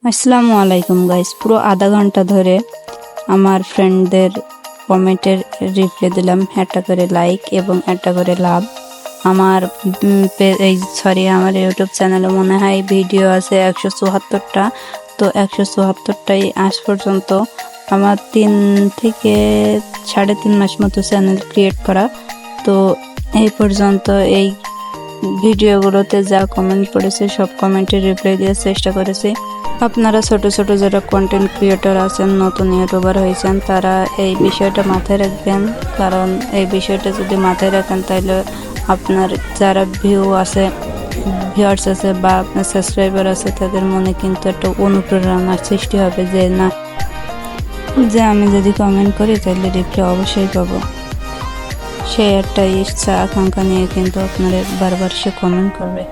আসসালামু আলাইকুম গাইস, পুরো আধা ঘন্টা ধরে আমার ফ্রেন্ডদের কমেন্টের রিপ্লাই দিলাম, একটা করে লাইক এবং একটা করে লাভ। আমার আমার ইউটিউব চ্যানেলে মনে হয় ভিডিও আছে 174টা। তো 174টাই আজ পর্যন্ত আমার 3 থেকে 3.5 মাস মতো চ্যানেল ক্রিয়েট করা। তো এই পর্যন্ত এই ভিডিওগুলোতে যা কমেন্ট পড়েছে সব কমেন্টের রিপ্লাই দেওয়ার চেষ্টা করেছি। আপনারা ছোট ছোট যারা কন্টেন্ট ক্রিয়েটর আছেন, নতুন ইউটিউবার হয়েছেন, তারা এই বিষয়টা মাথায় রাখবেন। কারণ এই বিষয়টা যদি মাথায় রাখেন তাহলে আপনার যারা ভিউয়ার্স আছে বা আপনার সাবস্ক্রাইবার আছে তাদের মনে কিন্তু একটা অনুপ্রেরণার সৃষ্টি হবে যে আমি যদি কমেন্ট করি তাহলে রিপ্লাই অবশ্যই পাবো। সেই একটা ইচ্ছা আকাঙ্ক্ষা নিয়ে কিন্তু আপনারা বারবার সে কমেন্ট করবে।